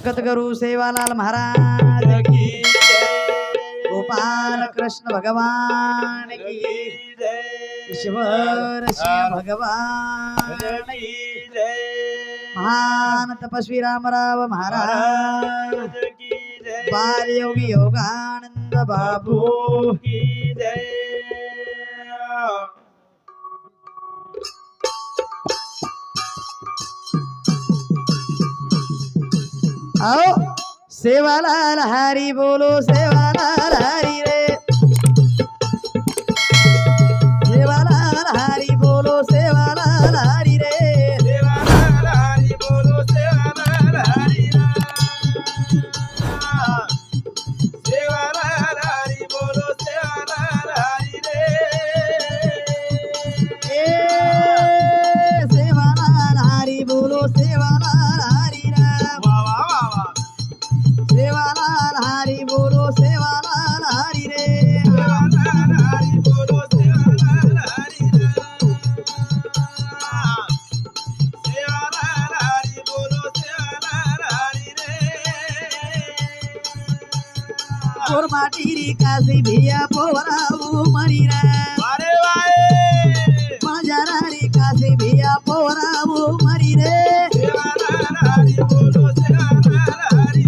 गतगुरु सेवालाल महाराज की गोपाल कृष्ण भगवान की ईश्वर सिंह भगवान की महान तपस्वी रामराव महाराज बाल योगी योगानंद बाबू की जय। आओ सेवालाल हरी बोलो सेवालाल हरी रे सेवालाल हरी बोलो सेवालाल हरी रे सेवालाल हरी बोलो सेवालाल हरी सेवालाल हरी बोलो सेवालाल हरी रे सेवालाल हरी बोलो सेवालाल हरी राम सेवालाल हरी बोलो सेवालाल हरी रे सेवालाल हरी बोलो सेवालाल हरी सेवालाल हरी बोलो सेवालाल हरी रे और माटीरी काशी भिया पोवराऊ मरी रे वारे वारे माझारी काशी भिया पोवराऊ मरी रे सेवालाल हरी बोलो सेवालाल हरी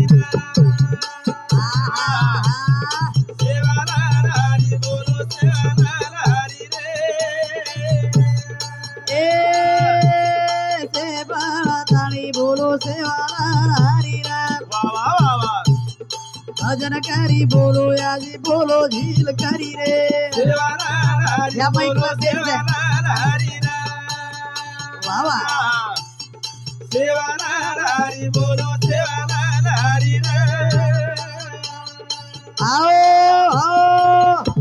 सेवालाल हरी बोलो सेवालाल हरी रे ए सेवालाल बोलो सेवालाल हरी राम वाह वाह वाह वाह भजन करी बोलो याजी बोलो झील करी रे सेवालाल हरी या माईक बोलो वर देख द्या. सेवालाल हरी वा वा सेवालाल हरी बोलो सेवालाल हरी आओ आओ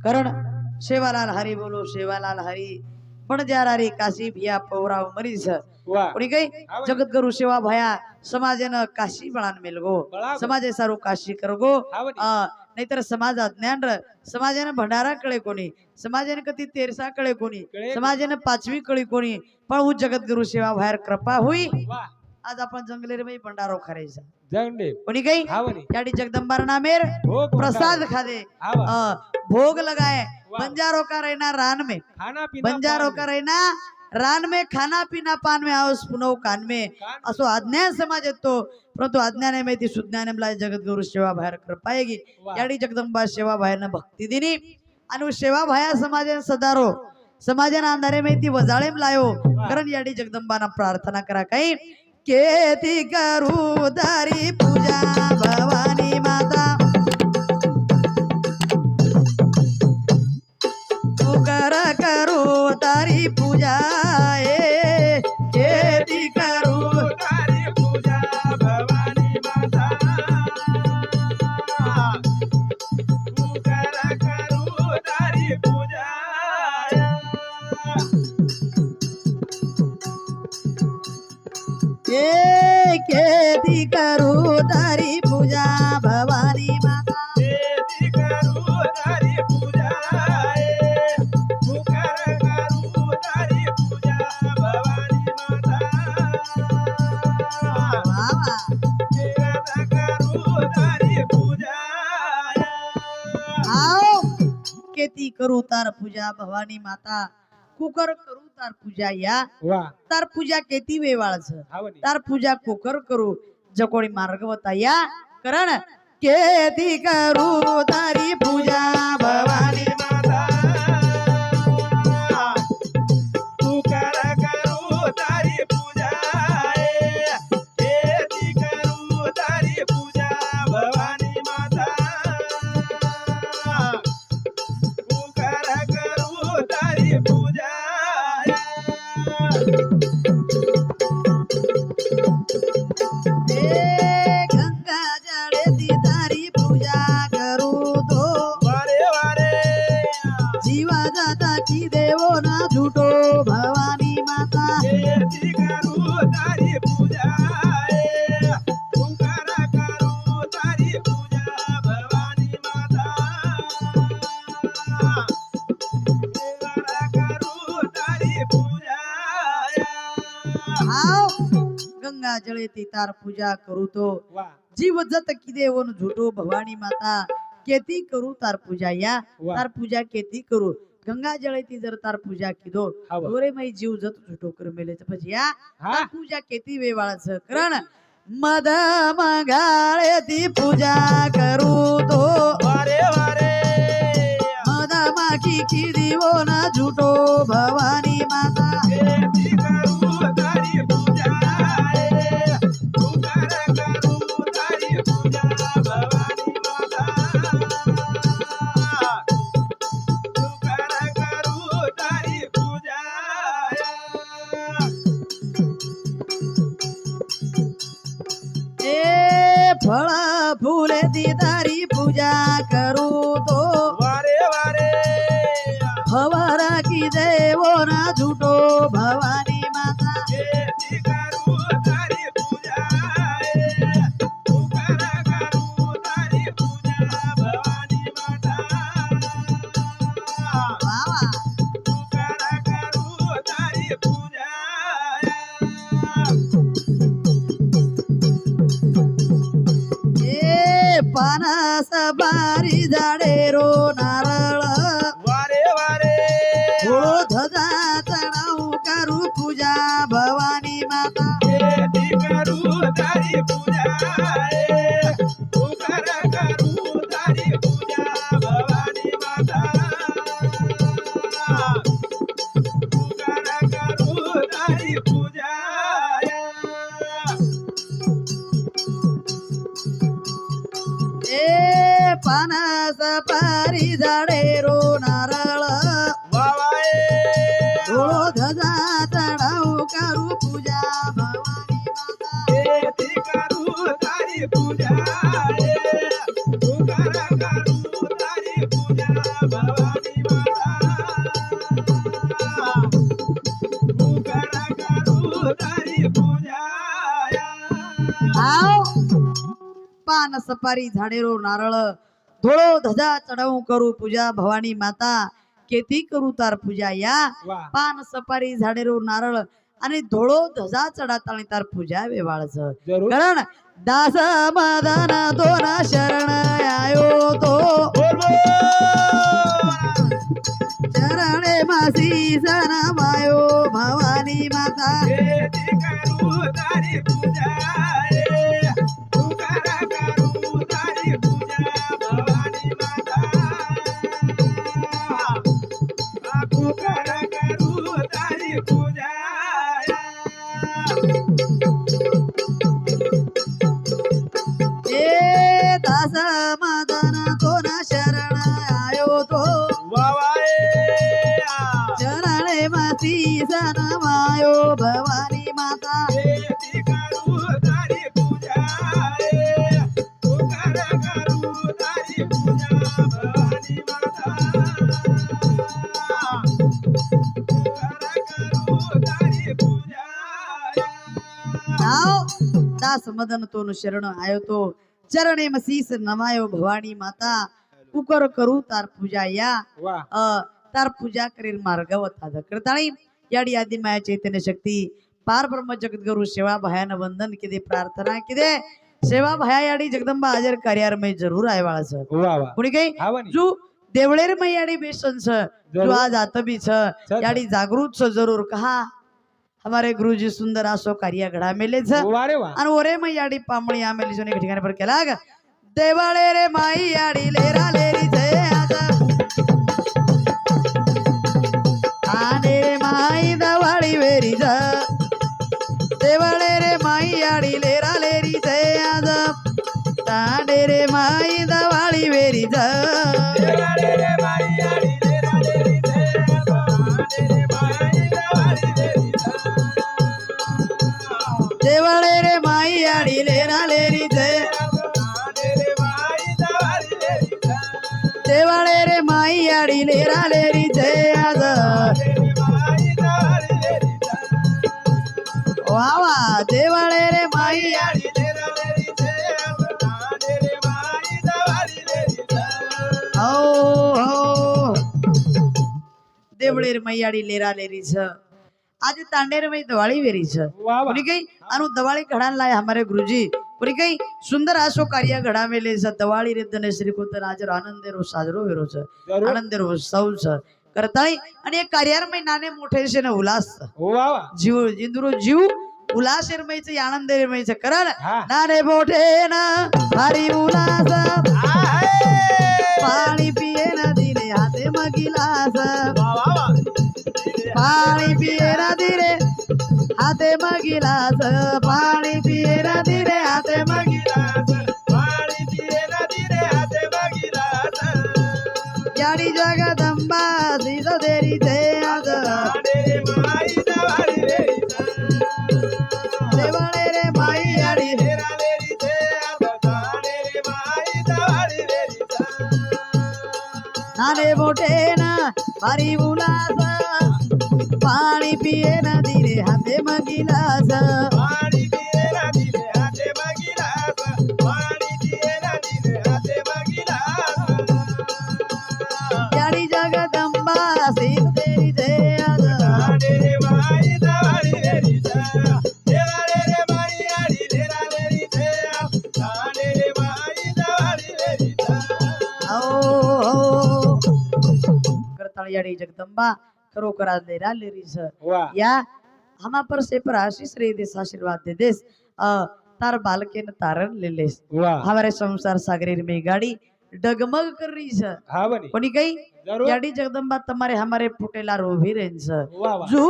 करण सेवालाल हरी बोलो सेवालाल हरी पण जारारी काशी भिया पौराव मरीस वाह कोणी काही जगद्गुरु सेवा भया समाजेनं काशी बळान मेलगो बळा. समाजे सारू काशी करगो हावनी. नाहीतर समाजात ज्ञान र समाजाने भंडारा कळे कोणी समाजाने कधी तेरसा कळे कोणी कळे. समाजाने पाचवी कळी कोणी पण उ जगद्गुरु सेवा बाहेर कृपा होई वाह आज आपण जंगलेर बाई भंडारो करायचा जंगले कोणी काही हावनी याडी जगदंबार नामेर भोग प्रसाद खादे हावा भोग लगाए वाह. बंजारो का रहना रान में खाना पीना बंजारो का रहना रान में खाना पीना पान में आओ पुनव कान में असो अज्ञान समाज येतो परंतु अज्ञाने माहिती सुज्ञाने जगद्गुरु सेवा बाहेर कृपायगी वाह. याडी जगदंबा सेवा बाहेरनं भक्ती दिनी आणि सेवा भाया समाजाने सदारो समाजाने अंधारे माहिती वजाळे लायो कारण याडी जगदंबाना प्रार्थना करा काही केती करू दारी पूजा भवानी माता तू करू तारी पूजा केती करू तारी पूजा भवानी माता तू करू तारी पूजा केती करू तारी पूजा भवानी माता केती करू तारी पूजा तू करू तारी पूजा भवानी माता वा वा. करू तारी पूजा आओ केती करू तार पूजा भवानी माता कुकर करू तार पूजा या वाह तार पूजा केती वेवाळच हावनी तार पूजा कुकर करू जकोडी मार्गवता या करण केती करू तारी पूजा भवानी माता तू करू तारी पूजा केती करू तारी पूजा भवानी माता तू करू तारी पूजा गंगा जळे ती तारी पूजा करू तो वारे जळे ती तार पूजा करू तो वा जीव जत किदे वन झुटो भवानी माता केती करू तार पूजा या वा. तार पूजा केती करू गंगा जळे ती जर तार पूजा किदो हवं. दोरे मै जीव जत झुटो कर मेले પછી या हा तार पूजा केती वेवाळाच करण मद मगाळे ती पूजा करू तो वारे वारे मद माकी की दिवो ना झुटो भवानी माता केती करू तारी पूजा तू करू तारी पूजा भवानी माता तू करू तारी पूजा ए फळ फुले ती तारी पूजा करू तो वारे वारे भवरा की देवो ना झुटो भवानी माता केती करू तारी पूजा तू करू तारी पूजा भवानी माता वावा तू करू तारी पूजा ए पानास बारी झाडे रो नारळ वारे वारे थोडो धजा चढाऊ करू पूजा भवानी माता केती करू तारी पूजा तू करू तारी पूजा भवानी माता तू करू तारी पूजा ए पानास पारी झाडे रो नारळ वावाए थोडो धजा चढाऊ करू पूजा भवानी माता केती करू तारी पूजा तू करू तारी पूजा भवानी माता तू करू तारी पूजा आव पान सपारी झाडे रो नारळ धोळो धजा चढाऊ करू पूजा भवानी माता केती करू तार पूजा या वा पान सपारी झाडे रो नारळ आणि धोळो धजा चढात आणि तार पूजा वेवाळच जरूर कारण दास मदन दोना शरण आयो तो बोल चरणे मासी सन मायो भवानी माता केती करू तारी पूजा तू करू तारी पूजा भवानी माता तू करू तारी पूजा ए दास मदन दोना शरण आयो तो वावाए चरणे मासी सन मायो भवानी माता केती करू तारी पूजा तू करू तारी पूजा भवानी माता तू करू तारी पूजा नाव दास मदन तोन शरण आयो तो चरणे मसीस नमायो भवानी माता उकर करू तार पूजा या वा तार पूजा करील मार्गवता करताळी याडी आदि माया चैतन्य शक्ती पार ब्रह्म जगद्गुरु सेवा भयान वंदन किदे प्रार्थना किदे सेवा भया याडी जगदंबा हाजर कार्यार में जरूर आय वाळस वा वा कोणी काही हावनी जो देवळेर मै याडी बेसन छ जो जरूर. आज आतबी छ याडी जागृत छ जरूर कहा हमारे गुरुजी सुंदर आसो कार्य घडा मेले छ वारे वा आणि ओरे मै याडी पामणी आमेली जोने ठिकाणी पर केला ग देवाळे रे माई याडी लेरा लेरी जय आजा आने रे माई दवाळी वेरी जा देवाळे रे माई याडी लेरा लेरी जय आजा तांडे रे माई दवाळी वेरी जा रे रे माई आडी रे रा रे रे रे माई वारी रे देवाळे रे माई याडी लेरा लेरी जय रे माई वारी रे देवाळे रे माई याडी लेरा लेरी जय आजा रे माई वारी रे वा वा देवाळे रे माई आडी रे रा रे रे माई वारी रे हो हो देवळेर मैयाडी लेरा लेरी छ आज तांडेर में दिवाली वेरी छ वाह वाह पुनी कई अनु दिवाली घड़ान लाए हमारे गुरुजी पुनी कई सुंदर आशो कार्य घड़ा में ले छ दिवाली रे दने श्री को आज आनंदेरो साजरो वेरो छ जरूर आनंदेरो उत्सव छ करताय आणि एक कार्यारमय नाने मोठे शे न उल्हास वाह वाह जीव इंद्रो जीव उल्हासरमयचे आनंदमयचे करण हा नाने मोठे ना हरी उल्हास आहे. पाणी पिये ना दिले हाते मगिलास वाह वाह वाह पाणी पिये ना दिले हाते मगिलास पाणी पिये ना दिले हाते मगी पाणी पियेला दिले हाते बघिलास याडी जगदंबा सीत देरी ते आज रे माई दवाडी वेरीचा देवाळे रे माई याडी हेरा वेरीचे आता रे माई दवाडी वेरीचा नाने मोठे ना हरी उल्हास पाणी पिये ना दिले हाते मगिलास पाणी पियेला दिले हाते बघिलास पाणी पियेला दिले हाते बघिलास याडी जगदंबा सीत देरी ते आज रे माई दवाडी वेरीचा देवारे रे माई आडी हेरा वेरीचे रे माई दवाडी वेरीचा करताळ याडी जगदंबा खरोखर आज लेरा लेरीस वाह या हमा पर से पर आशीष रे देस आशीर्वाद दे देस तार बालके न तारण ले लेस वाह हमारे संसार सागरीर में गाड़ी डगमग कर रही है हाँ बनी कोणी काही जरूर याडी जगदंबा तुम्हारे हमारे फुटेला रोभी रेंज वाह वाह जो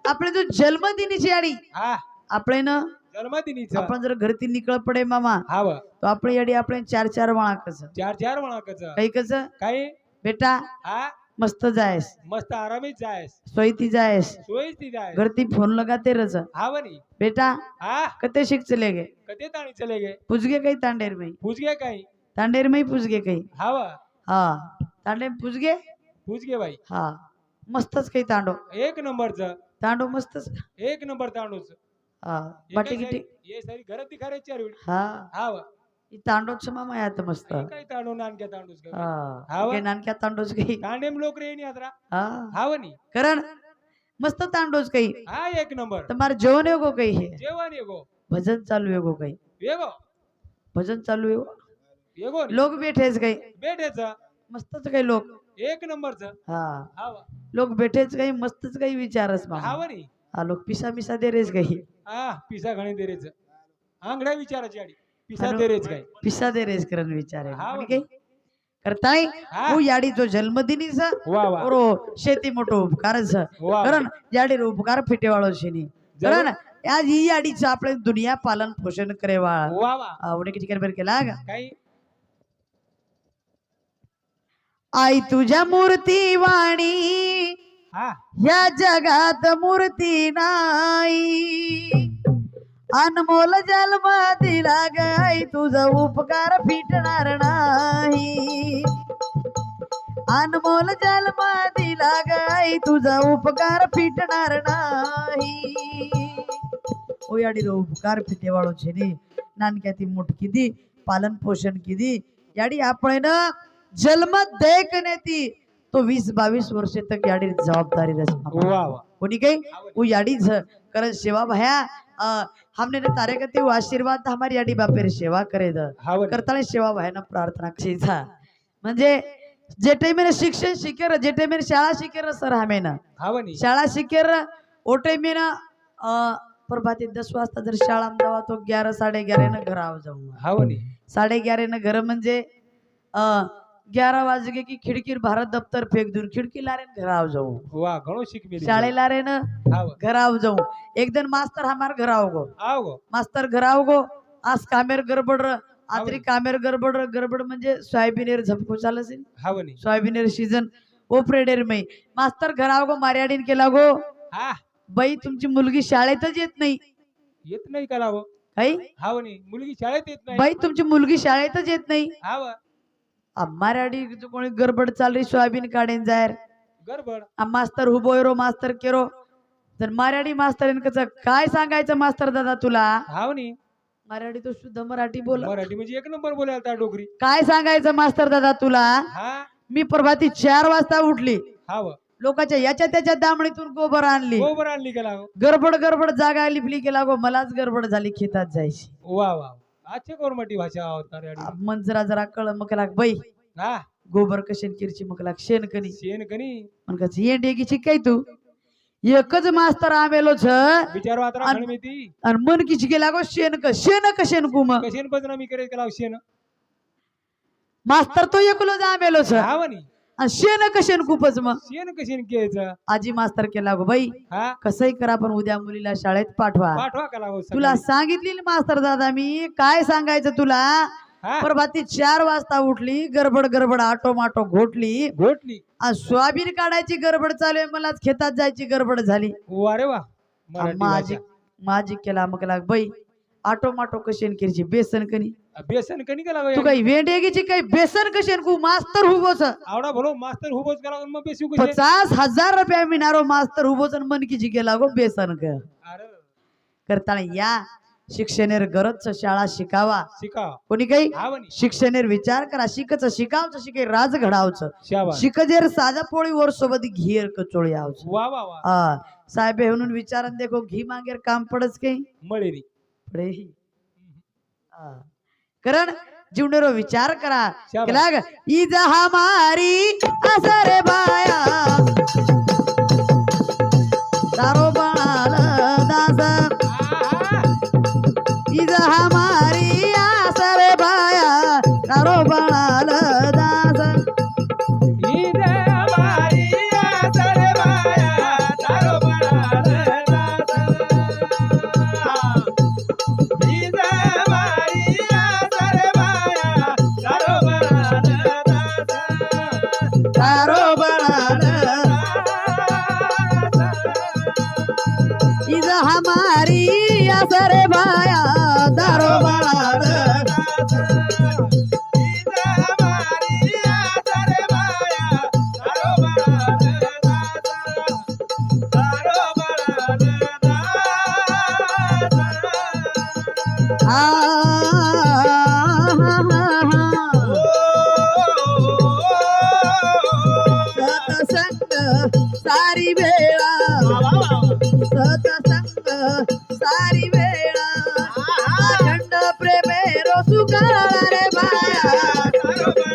आपले जो जन्मदिनीची याडी हा आपले न जन्मदिनीचा आपण जर घरती निकळ पडे मामा हा व तो आपली याडी आपण चार चार वळा कस चार चार म्हणाकच काही कस काय बेटा हा मस्त जायस मस्त आरामीत जायस सोयती जायस सोयीच ती जाय घरती फोन लगाते रज हा बनी बेटा हा कते शिक चले गए कते ताणी चले गे पुजगे काही तांडेर में पूछ गे काही तांडेर में पुजगे काही हा व हा तांडे पुजगे पूछ गे बाई हा मस्तच काही तांडो एक नंबरच तांडो मस्तच एक नंबर तांडूच हा बाटी गिटी ये सारी घरात ती खरे चार वेळ हा हा व इ तांडोच मामा यात मस्त काही तांडू नानक्या तांडूच गे हा हा वा. के नानक्या तांडोच काही तांडेम लोक रे नी आदरा हा हा वनी करण मस्त तांडोच काही हा एक नंबर तुम्हार जेवण येगो काही हे जेवण येगो भजन चालू येगो काही येगो भजन चालू येगो येगो लोक बेठेच काही बेटेच मस्तच काही लोक एक नंबरच हा हा व लोक बेठेच काही मस्तच काही विचारच हा मामा वनी हा लोक पिसा मिसा दे रेच काही हा पिसा घणी देरेच आंगड्या विचाराची आडी पिसा अनु- देरेच काय पिसा दे रेच करण विचारे हा कोणी काही करताय हा. हो याडी जो जन्मदिनीच वा वा ओरो शेती मोठो उपकारच वा कारण याडी उपकार फिटेवाळो शेनी कारण आज ही याडीचं आपले दुनिया पालन पोषण करेवा वा वा आवडे किती कर केला का काही आई तुझ्या मूर्ती वाणी हा या जगात मूर्ती नाही अनमोल जन्म दिला ग आई तुझा उपकार फिटणार नाही अनमोल जन्म दिला ग आई तुझा उपकार फिटणार नाही ओ याडी रो उपकार फिटेवाळो छे नी नानक्या ती मोठ किती पालन पोषण किती याडी आपण जन्म देखने ती तो 20-22 वर्ष तक याडी जबाबदारी रचना वा वा कोणी काही वो याडी कारण सेवा भया हमने ने तारे करते वो आशीर्वाद हमारी याडी बापेर सेवा करे द हा वनी करताना सेवा भयानं प्रार्थना कशीचा म्हणजे जे टाइमेने शिक्षण शिकेर जे टाइमेने शाळा शिकेर सर हमेना हा वनी शाळा शिकेर ओ टाइमेना प्रभाती 10 वाजता जर शाळा जावा तो 11-11:30 न घर आव जाऊ हा वनी 11:30 न घर म्हणजे 11 वाजगे की खिडकीर भारत दफ्तर फेक दूर खिडकी लारे घर आव जाऊ वा घणो शिक मेली शाळेला रे न हा व घर आव जाऊ एक दिन मास्तर हमार घर आओ गो आओ गो मास्तर घर आओ गो आज कामेर गडबड आत्री कामेर गडबड गडबड म्हणजे सोयाबीनेर झपको चालस हा वनी सोयाबीनेर सीजन ओपरेडेर मै मास्तर घर आओ गो मार्याडीन केला गो हा बाई तुमची मुलगी शाळेतच येत नाही येत नाही का लावो काही हा वनी मुलगी शाळेत येत नाही बाई तुमची मुलगी शाळेतच येत नाही हा व मार्याडी कोणी गडबड चाल रही सोयाबीन काढेन जायर गडबड मास्तर हुबोयरो मास्तर केरो तर मार्याडी मास्तर काय सांगायचं मास्तर दादा तुला हा वनी मराठी तो शुद्ध मराठी बोल मराठी म्हणजे एक नंबर बोलायला त्या डोगरी काय सांगायचं मास्तर दादा तुला हा मी प्रभाती 4 वाजता उठली हा व लोकांच्या याच्या त्याच्या दामणीतून गोबर आणली गोबर आणली गेला हो. गडबड गडबड जागा लिपली गेला गो मलाच गडबड झाली खेतात जायची वा वा आजचे कोरमटी भाषा होता रे मन जरा कळ मग लाग बाई हा गोबर कशेन किरची मग लाग शेण कनी शेण कनी मग कस ये डेगीची काय तू एकच मास्तर आमेलो छ विचारो आता अन- खणमिती आणि मन किची गेला गो शेण कशेन कुम कशेन बदनामी करे गेला शेण मास्तर तो एकलो आमेलो छ हा म्हणी आणि शेण कशेन कुपच मग शेण कशेन घ्यायचं आजी मास्तर केला गो बाई हा कसंही करा पण उद्या मुलीला शाळेत पाठवा पाठवा कला हो तुला सांगितलेली मास्तर दादा मी काय सांगायचं तुला हा प्रभाती 4 वाजता उठली गडबड गडबड आटो माटो घोटली घोटली आणि सोयाबीन काढायची गडबड चालू आहे मलाच खेतात जायची गडबड झाली वा रे वा मराठी माझी भाषा. माझी केला मग लाग बाई आटो माटो कशेन केरची बेसन कनी बेसन कणी गेला तू काही वेंडेगीची काही बेसन कशेन कू मास्तर हुबोच आवडा भलो मास्तर हुबोच गेला मग बेसू कशे 50,000 रुपया मिनारो मास्तर हुबोच मनकीची गेला गो बेसन क अरे करताना या शिक्षणेर गरज शाळा शिकावा शिका कोणी काही हा म्हणी शिक्षणेर विचार करा शिकच शिकावचं शिके राज घडावचं शाबास शिकजेर साजा पोळी वर सोबत घियर कचोळी आवचं वा वा वा हा साहेब म्हणून विचारन देखो घी मागेर काम पडच काही मळेरी पडे हा. कारण जीवनेरो विचार करा शाबास. केला ग? इज हमारी असरे बाया तारो बाळ दास इज हमारी असरे बाया तारो बाळ दास इदे हमारी आसरे बाया तारो बनाल दास इदे हमारी आसरे बाया तारो बनाल दास तारो बाळ इज हमारी असरे बाया तारो बाळ सतसंग सारी वेळा सतसंग सारी वेळा अखंड प्रेमे रोसुकाळ रे बाया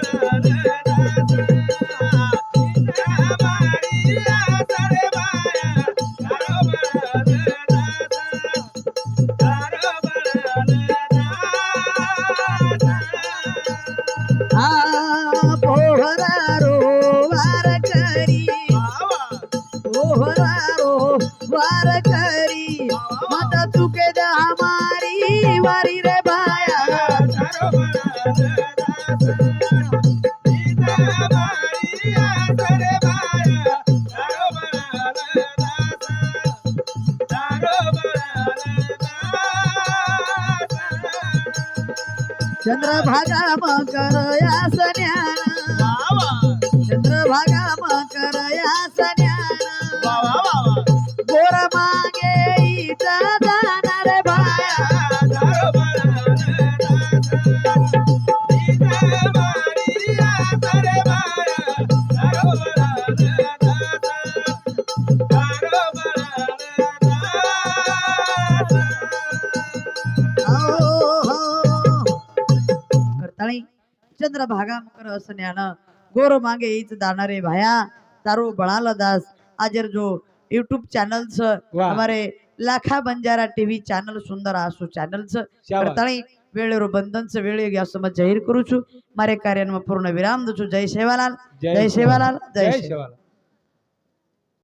पोहरारो वार करी पोहरारो वार करी मत चुके द हमारी वारी रे बाया चंद्रभागा मकर या सन्यान चंद्रभागा मकर या सन्यान गोर मागे इथं जाणार बाया करताळी चंद्रभागा मकर असन्यान गोर मागे ईच दानारे भाया तारो बळाला दास आजर जो यूट्यूब चैनल वाह. हमारे लाखा बंजारा टीवी चैनल सुंदर आसु चैनल शाबास. करताळी वेळेरो बंधन वेळे घ्या समज जाहीर करू छु मारे कार्यानं पूर्ण विराम दछु जय सेवालाल जय सेवालाल जय जय सेवालाल शिवाला